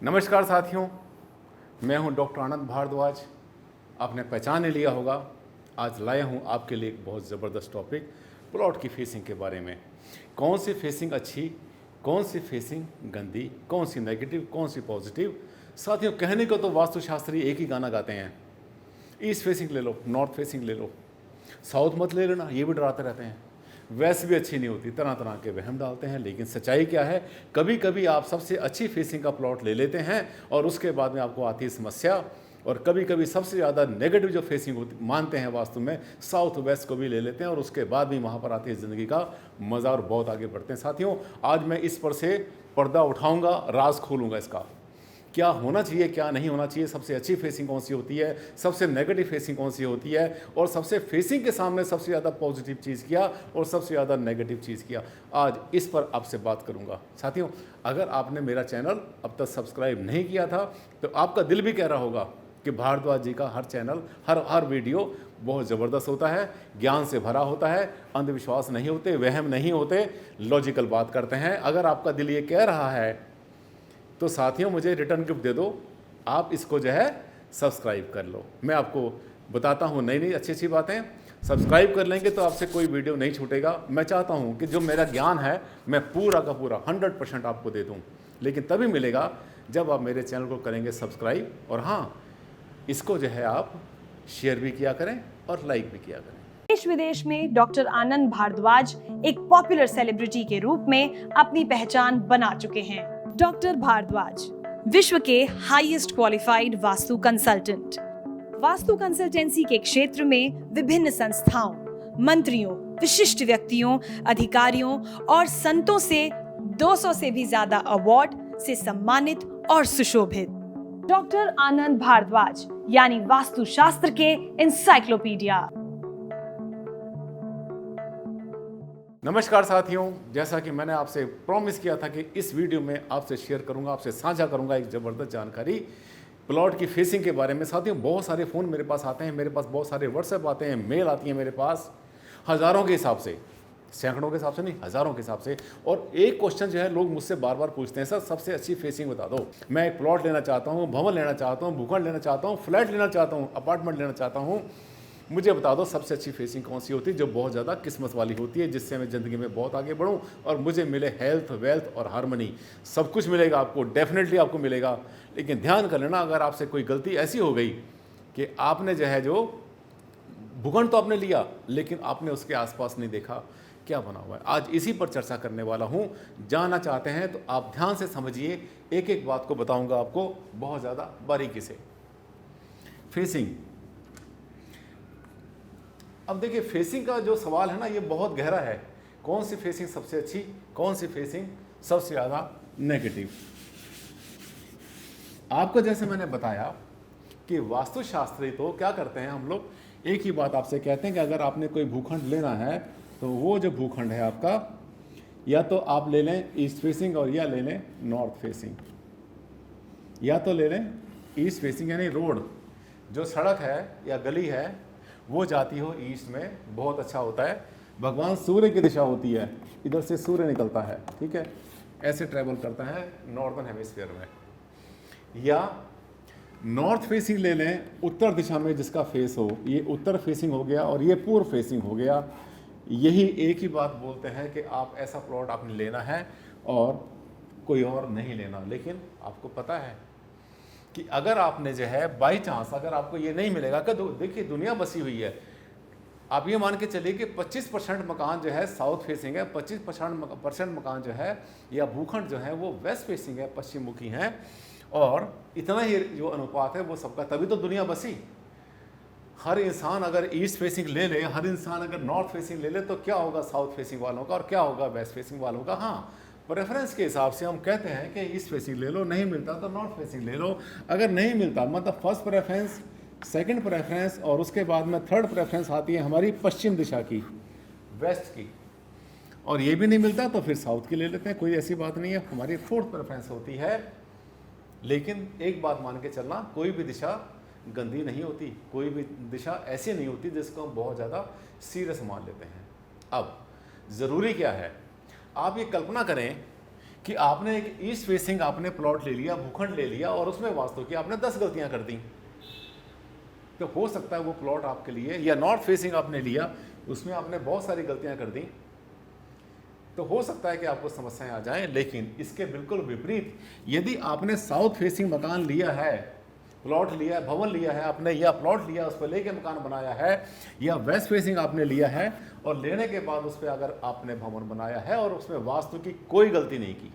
नमस्कार साथियों, मैं हूं डॉक्टर आनंद भारद्वाज। आपने पहचान ही लिया होगा, आज लाया हूं आपके लिए एक बहुत ज़बरदस्त टॉपिक, प्लॉट की फेसिंग के बारे में। कौन सी फेसिंग अच्छी, कौन सी फेसिंग गंदी, कौन सी नेगेटिव, कौन सी पॉजिटिव। साथियों, कहने को तो वास्तुशास्त्री एक ही गाना गाते हैं, ईस्ट फेसिंग ले लो, नॉर्थ फेसिंग ले लो, साउथ मत ले लेना, ये भी डराते रहते हैं। वैसे भी अच्छी नहीं होती, तरह तरह के वहम डालते हैं। लेकिन सच्चाई क्या है, कभी कभी आप सबसे अच्छी फेसिंग का प्लॉट ले लेते हैं और उसके बाद में आपको आती है समस्या। और कभी कभी सबसे ज़्यादा नेगेटिव जो फेसिंग होती मानते हैं वास्तु में, साउथ वेस्ट को भी ले लेते हैं और उसके बाद भी वहाँ पर आती है ज़िंदगी का मज़ा और बहुत आगे बढ़ते हैं। साथियों, आज मैं इस पर से पर्दा उठाऊँगा, राज खोलूँगा इसका, क्या होना चाहिए, क्या नहीं होना चाहिए, सबसे अच्छी फेसिंग कौन सी होती है, सबसे नेगेटिव फेसिंग कौन सी होती है, और सबसे फेसिंग के सामने सबसे ज़्यादा पॉजिटिव चीज़ किया और सबसे ज़्यादा नेगेटिव चीज़ किया। आज इस पर आपसे बात करूंगा। साथियों, अगर आपने मेरा चैनल अब तक सब्सक्राइब नहीं किया था तो आपका दिल भी कह रहा होगा कि भारद्वाज जी का हर चैनल, हर वीडियो बहुत ज़बरदस्त होता है, ज्ञान से भरा होता है, अंधविश्वास नहीं होते, वहम नहीं होते, लॉजिकल बात करते हैं। अगर आपका दिल ये कह रहा है तो साथियों, मुझे रिटर्न गिफ्ट दे दो, आप इसको जो है सब्सक्राइब कर लो। मैं आपको बताता हूँ नई नई अच्छी अच्छी बातें। सब्सक्राइब कर लेंगे तो आपसे कोई वीडियो नहीं छूटेगा। मैं चाहता हूँ कि जो मेरा ज्ञान है मैं पूरा का पूरा 100% आपको दे दूँ, लेकिन तभी मिलेगा जब आप मेरे चैनल को करेंगे सब्सक्राइब, और हाँ, इसको जो है आप शेयर भी किया करें और लाइक भी किया करें। देश विदेश में डॉक्टर आनंद भारद्वाज एक पॉपुलर सेलिब्रिटी के रूप में अपनी पहचान बना चुके हैं। डॉक्टर भारद्वाज विश्व के highest qualified vastu consultant, vastu consultancy के क्षेत्र में विभिन्न संस्थाओं, मंत्रियों, विशिष्ट व्यक्तियों, अधिकारियों और संतों से 200 से भी ज्यादा अवार्ड से सम्मानित और सुशोभित। डॉक्टर आनंद भारद्वाज यानी वास्तुशास्त्र के इंसाइक्लोपीडिया। नमस्कार साथियों, जैसा कि मैंने आपसे प्रॉमिस किया था कि इस वीडियो में आपसे शेयर करूंगा, आपसे साझा करूंगा एक ज़बरदस्त जानकारी प्लॉट की फेसिंग के बारे में। साथियों, बहुत सारे फ़ोन मेरे पास आते हैं, मेरे पास बहुत सारे व्हाट्सएप आते हैं, मेल आती है मेरे पास, हज़ारों के हिसाब से, सैकड़ों के हिसाब से नहीं, हज़ारों के हिसाब से। और एक क्वेश्चन जो है लोग मुझसे बार बार पूछते हैं, सर सबसे अच्छी फेसिंग बता दो। मैं एक प्लॉट लेना चाहता हूँ, भवन लेना चाहता हूँ, भूखंड लेना चाहता हूँ, फ्लैट लेना चाहता हूँ, अपार्टमेंट लेना चाहता हूँ, मुझे बता दो सबसे अच्छी फेसिंग कौन सी होती है, जो बहुत ज़्यादा किस्मत वाली होती है, जिससे मैं ज़िंदगी में बहुत आगे बढ़ूं और मुझे मिले हेल्थ, वेल्थ और हार्मनी। सब कुछ मिलेगा आपको, डेफिनेटली आपको मिलेगा। लेकिन ध्यान कर लेना, अगर आपसे कोई गलती ऐसी हो गई कि आपने जो भूखंड तो आपने लिया लेकिन आपने उसके आसपास नहीं देखा क्या बना हुआ है, आज इसी पर चर्चा करने वाला हूँ। जानना चाहते हैं तो आप ध्यान से समझिए, एक एक बात को बताऊँगा आपको बहुत ज़्यादा बारीकी से। फेसिंग, अब देखिए, फेसिंग का जो सवाल है ना, ये बहुत गहरा है। कौन सी फेसिंग सबसे अच्छी, कौन सी फेसिंग सबसे ज़्यादा नेगेटिव। आपको जैसे मैंने बताया कि वास्तुशास्त्री तो क्या करते हैं, हम लोग एक ही बात आपसे कहते हैं कि अगर आपने कोई भूखंड लेना है तो वो जो भूखंड है आपका, या तो आप ले लें ईस्ट फेसिंग और या ले लें नॉर्थ फेसिंग, या तो ले लें ईस्ट फेसिंग यानी रोड, जो सड़क है या गली है वो जाती हो ईस्ट में, बहुत अच्छा होता है। भगवान सूर्य की दिशा होती है, इधर से सूर्य निकलता है, ठीक है, ऐसे ट्रैवल करता है नॉर्दर्न हेमिस्फीयर में। या नॉर्थ फेसिंग ले लें, उत्तर दिशा में जिसका फेस हो, ये उत्तर फेसिंग हो गया और ये पूर्व फेसिंग हो गया। यही एक ही बात बोलते हैं कि आप ऐसा प्लॉट आपने लेना है और कोई और नहीं लेना। लेकिन आपको पता है कि अगर आपने जो है बाई चांस अगर आपको ये नहीं मिलेगा, कि देखिए दुनिया बसी हुई है, आप ये मान के चलिए कि 25% मकान जो है साउथ फेसिंग है, 25% मकान जो है या भूखंड जो है वो वेस्ट फेसिंग है, पश्चिम मुखी हैं, और इतना ही जो अनुपात है वो सबका, तभी तो दुनिया बसी। हर इंसान अगर ईस्ट फेसिंग ले ले, हर इंसान अगर नॉर्थ फेसिंग ले ले, तो क्या होगा साउथ फेसिंग वालों का और क्या होगा वेस्ट फेसिंग वालों का। हाँ, प्रेफरेंस के हिसाब से हम कहते हैं कि ईस्ट फेसिंग ले लो, नहीं मिलता तो नॉर्थ फेसिंग ले लो। अगर नहीं मिलता, मतलब फर्स्ट प्रेफरेंस, सेकंड प्रेफरेंस और उसके बाद में थर्ड प्रेफरेंस आती है हमारी पश्चिम दिशा की, वेस्ट की, और ये भी नहीं मिलता तो फिर साउथ की ले लेते हैं, कोई ऐसी बात नहीं है। हमारी फोर्थ प्रेफरेंस होती है। लेकिन एक बात मान के चलना, कोई भी दिशा गंदी नहीं होती, कोई भी दिशा ऐसी नहीं होती जिसको हम बहुत ज़्यादा सीरियस मान लेते हैं। अब ज़रूरी क्या है, आप ये कल्पना करें कि आपने एक ईस्ट फेसिंग आपने प्लॉट ले लिया, भूखंड ले लिया और उसमें वास्तु की आपने 10 गलतियां कर दी, तो हो सकता है वो प्लॉट आपके लिए, या नॉर्थ फेसिंग आपने लिया उसमें आपने बहुत सारी गलतियां कर दी, तो हो सकता है कि आपको समस्याएं आ जाएं। लेकिन इसके बिल्कुल विपरीत, यदि आपने साउथ फेसिंग मकान लिया है, प्लॉट लिया है, भवन लिया है आपने, या प्लॉट लिया उस पर लेके मकान बनाया है, या वेस्ट फेसिंग आपने लिया है और लेने के बाद उस पर अगर आपने भवन बनाया है और उसमें वास्तु की कोई गलती नहीं की,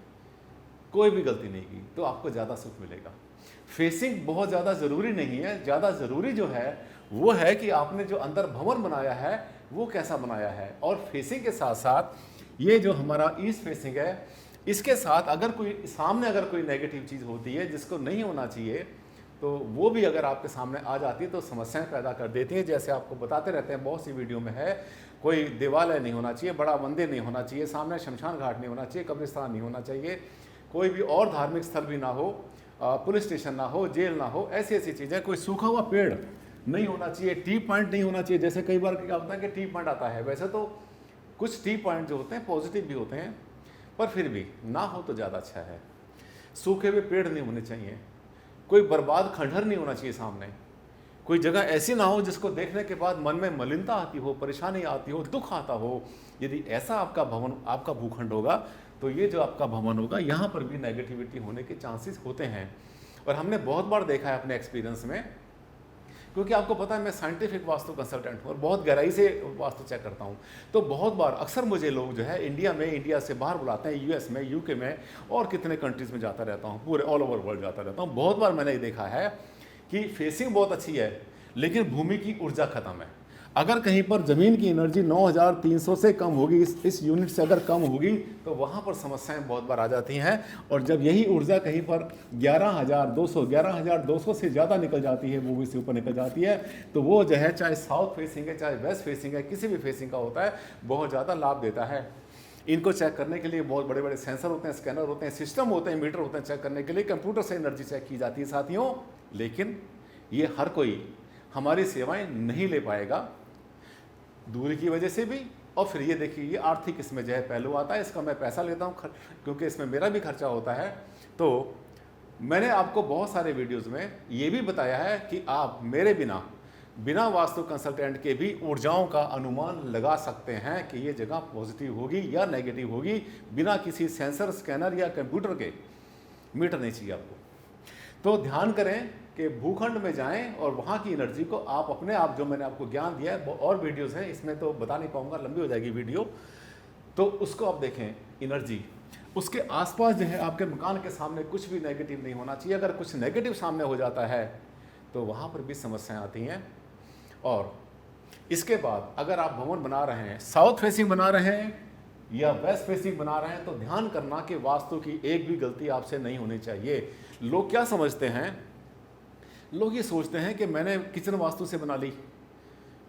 कोई भी गलती नहीं की, तो आपको ज़्यादा सुख मिलेगा। फेसिंग बहुत ज़्यादा ज़रूरी नहीं है, ज़्यादा ज़रूरी जो है वो है कि आपने जो अंदर भवन बनाया है वो कैसा बनाया है। और फेसिंग के साथ साथ ये जो हमारा ईस्ट फेसिंग है, इसके साथ अगर कोई सामने अगर कोई नेगेटिव चीज़ होती है जिसको नहीं होना चाहिए, तो वो भी अगर आपके सामने आ जाती है तो समस्याएं पैदा कर देती हैं। जैसे आपको बताते रहते हैं, बहुत सी वीडियो में है, कोई देवालय नहीं होना चाहिए, बड़ा मंदिर नहीं होना चाहिए, सामने शमशान घाट नहीं होना चाहिए, कब्रिस्तान नहीं होना चाहिए, कोई भी और धार्मिक स्थल भी ना हो, पुलिस स्टेशन ना हो, जेल ना हो, ऐसी ऐसी चीज़ें, कोई सूखा हुआ पेड़ नहीं होना चाहिए, टी पॉइंट नहीं होना चाहिए। जैसे कई बार क्या होता है कि टी पॉइंट आता है, वैसे तो कुछ टी पॉइंट जो होते हैं पॉजिटिव भी होते हैं, पर फिर भी ना हो तो ज़्यादा अच्छा है। सूखे हुए पेड़ नहीं होने चाहिए, कोई बर्बाद खंडहर नहीं होना चाहिए सामने, कोई जगह ऐसी ना हो जिसको देखने के बाद मन में मलिनता आती हो, परेशानी आती हो, दुख आता हो। यदि ऐसा आपका भवन, आपका भूखंड होगा, तो ये जो आपका भवन होगा यहाँ पर भी नेगेटिविटी होने के चांसेस होते हैं। और हमने बहुत बार देखा है अपने एक्सपीरियंस में, क्योंकि आपको पता है मैं साइंटिफिक वास्तु कंसल्टेंट हूँ और बहुत गहराई से वास्तु चेक करता हूँ। तो बहुत बार अक्सर मुझे लोग जो है इंडिया से बाहर बुलाते हैं, यूएस में, यूके में और कितने कंट्रीज़ में जाता रहता हूँ, पूरे ऑल ओवर वर्ल्ड जाता रहता हूँ। बहुत बार मैंने ये देखा है कि फेसिंग बहुत अच्छी है लेकिन भूमि की ऊर्जा खत्म है। अगर कहीं पर ज़मीन की एनर्जी 9300 से कम होगी, इस यूनिट से अगर कम होगी, तो वहाँ पर समस्याएं बहुत बार आ जाती हैं। और जब यही ऊर्जा कहीं पर 11,200 से ज़्यादा निकल जाती है, भूमि से ऊपर निकल जाती है, तो वो जो है चाहे साउथ फेसिंग है, चाहे वेस्ट फेसिंग है, किसी भी फेसिंग का होता है, बहुत ज़्यादा लाभ देता है। इनको चेक करने के लिए बहुत बड़े बड़े सेंसर होते हैं, स्कैनर होते हैं, सिस्टम होते हैं, मीटर होते हैं चेक करने के लिए, कंप्यूटर से एनर्जी चेक की जाती है साथियों। लेकिन ये हर कोई हमारी सेवाएं नहीं ले पाएगा, दूरी की वजह से भी। और फिर ये देखिए, ये आर्थिक इसमें जो है पहलू आता है, इसका मैं पैसा लेता हूँ क्योंकि इसमें मेरा भी खर्चा होता है। तो मैंने आपको बहुत सारे वीडियोस में ये भी बताया है कि आप मेरे बिना वास्तु कंसल्टेंट के भी ऊर्जाओं का अनुमान लगा सकते हैं कि ये जगह पॉजिटिव होगी या नेगेटिव होगी, बिना किसी सेंसर, स्कैनर या कंप्यूटर के। मीटर नहीं चाहिए आपको। तो ध्यान करें कि भूखंड में जाएं और वहाँ की एनर्जी को आप अपने आप, जो मैंने आपको ज्ञान दिया है, और वीडियोस हैं, इसमें तो बता नहीं पाऊंगा, लंबी हो जाएगी वीडियो, तो उसको आप देखें। एनर्जी उसके आसपास जो है, आपके मकान के सामने कुछ भी नेगेटिव नहीं होना चाहिए। अगर कुछ नेगेटिव सामने हो जाता है तो वहाँ पर भी समस्याएं आती हैं। और इसके बाद अगर आप भवन बना रहे हैं, साउथ फेसिंग बना रहे हैं या वेस्ट फेसिंग बना रहे हैं, तो ध्यान करना कि वास्तु की एक भी गलती आपसे नहीं होनी चाहिए। लोग क्या समझते हैं, लोग ये सोचते हैं कि मैंने किचन वास्तु से बना ली,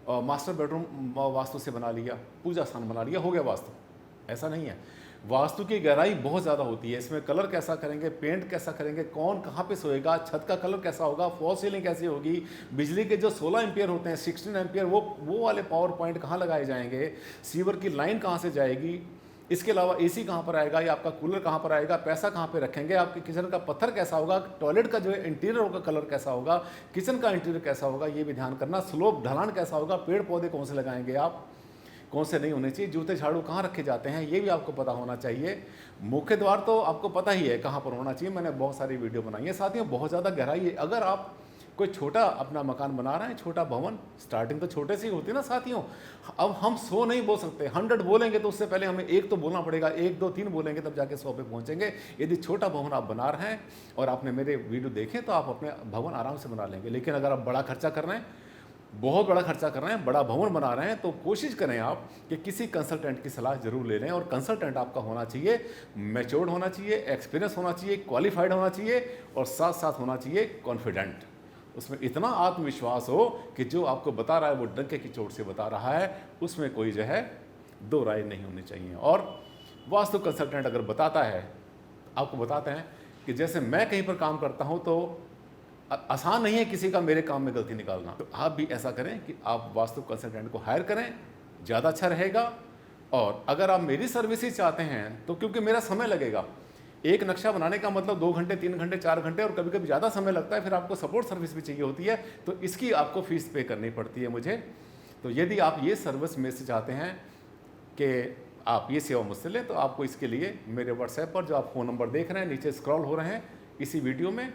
और मास्टर बेडरूम वास्तु से बना लिया, पूजा स्थान बना लिया, हो गया वास्तु। ऐसा नहीं है। वास्तु की गहराई बहुत ज़्यादा होती है। इसमें कलर कैसा करेंगे, पेंट कैसा करेंगे, कौन कहाँ पे सोएगा, छत का कलर कैसा होगा, फॉल सीलिंग कैसी होगी, बिजली के जो 16 एम्पियर होते हैं, 16 एम्पियर, वो वाले पावर पॉइंट कहाँ लगाए जाएंगे, सीवर की लाइन कहाँ से जाएगी, इसके अलावा एसी कहाँ पर आएगा या आपका कूलर कहाँ पर आएगा, पैसा कहाँ पे रखेंगे, आपके किचन का पत्थर कैसा होगा, टॉयलेट का जो है इंटीरियर होगा कलर कैसा होगा, किचन का इंटीरियर कैसा होगा, ये भी ध्यान करना। स्लोप ढलान कैसा होगा, पेड़ पौधे कौन से लगाएंगे आप, कौन से नहीं होने चाहिए, जूते झाड़ू कहाँ रखे जाते हैं, ये भी आपको पता होना चाहिए। मुख्य द्वार तो आपको पता ही है कहाँ पर होना चाहिए, मैंने बहुत सारी वीडियो बनाई है साथियों, बहुत ज़्यादा गहराई है। अगर आप कोई छोटा अपना मकान बना रहे हैं, छोटा भवन, स्टार्टिंग तो छोटे से ही होती है ना साथियों। अब हम 100 नहीं बोल सकते, 100 बोलेंगे तो उससे पहले हमें 1 तो बोलना पड़ेगा, 1 2 3 बोलेंगे तब जाके 100 पे पहुंचेंगे। यदि छोटा भवन आप बना रहे हैं और आपने मेरे वीडियो देखे तो आप अपने भवन आराम से बना लेंगे। लेकिन अगर आप बड़ा खर्चा कर रहे हैं, बहुत बड़ा खर्चा कर रहे हैं, बड़ा भवन बना रहे हैं, तो कोशिश करें आप कि किसी कंसल्टेंट की सलाह जरूर ले लें। और कंसल्टेंट आपका होना चाहिए मैच्योर्ड होना चाहिए, एक्सपीरियंस होना चाहिए, क्वालिफाइड होना चाहिए और साथ साथ होना चाहिए कॉन्फिडेंट। उसमें इतना आत्मविश्वास हो कि जो आपको बता रहा है वो डंके की चोट से बता रहा है, उसमें कोई जो है दो राय नहीं होनी चाहिए। और वास्तु कंसल्टेंट अगर बताता है, आपको बताते हैं कि जैसे मैं कहीं पर काम करता हूं तो आसान नहीं है किसी का मेरे काम में गलती निकालना, तो आप भी ऐसा करें कि आप वास्तु कंसल्टेंट को हायर करें, ज़्यादा अच्छा रहेगा। और अगर आप मेरी सर्विसेज चाहते हैं तो क्योंकि मेरा समय लगेगा, एक नक्शा बनाने का मतलब 2 घंटे, 3 घंटे, 4 घंटे और कभी कभी ज़्यादा समय लगता है, फिर आपको सपोर्ट सर्विस भी चाहिए होती है, तो इसकी आपको फीस पे करनी पड़ती है मुझे। तो यदि आप ये सर्विस में से चाहते हैं कि आप ये सेवा मुझसे लें, तो आपको इसके लिए मेरे व्हाट्सएप पर जो आप फ़ोन नंबर देख रहे हैं नीचे स्क्रॉल हो रहे हैं इसी वीडियो में,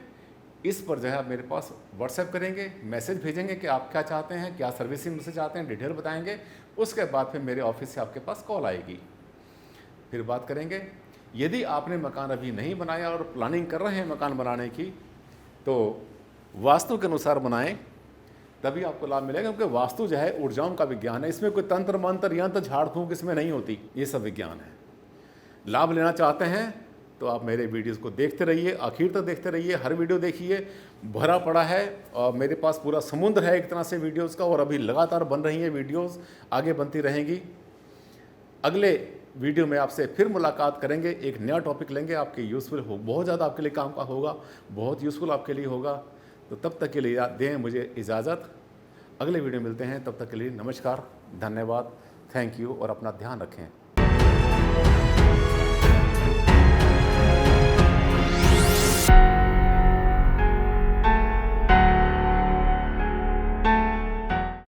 इस पर जो है आप मेरे पास व्हाट्सएप करेंगे, मैसेज भेजेंगे कि आप क्या चाहते हैं, क्या सर्विसिंग मुझसे चाहते हैं, डिटेल बताएंगे। उसके बाद फिर मेरे ऑफिस से आपके पास कॉल आएगी, फिर बात करेंगे। यदि आपने मकान अभी नहीं बनाया और प्लानिंग कर रहे हैं मकान बनाने की, तो वास्तु के अनुसार बनाएं, तभी आपको लाभ मिलेगा। क्योंकि वास्तु जो है ऊर्जाओं का विज्ञान है, इसमें कोई तंत्र मंत्र यंत्र झाड़ फूंक इसमें नहीं होती, ये सब विज्ञान है। लाभ लेना चाहते हैं तो आप मेरे वीडियोस को देखते रहिए, आखिर तक देखते रहिए, हर वीडियो देखिए, भरा पड़ा है और मेरे पास पूरा समुद्र है एक तरह से वीडियोस का, और अभी लगातार बन रही है वीडियोस, आगे बनती रहेंगी। अगले वीडियो में आपसे फिर मुलाकात करेंगे, एक नया टॉपिक लेंगे, आपके यूज़फुल हो, बहुत ज़्यादा आपके लिए काम का होगा, बहुत यूज़फुल आपके लिए होगा। तो तब तक के लिए दें मुझे इजाज़त, अगले वीडियो मिलते हैं, तब तक के लिए नमस्कार, धन्यवाद, थैंक यू और अपना ध्यान रखें।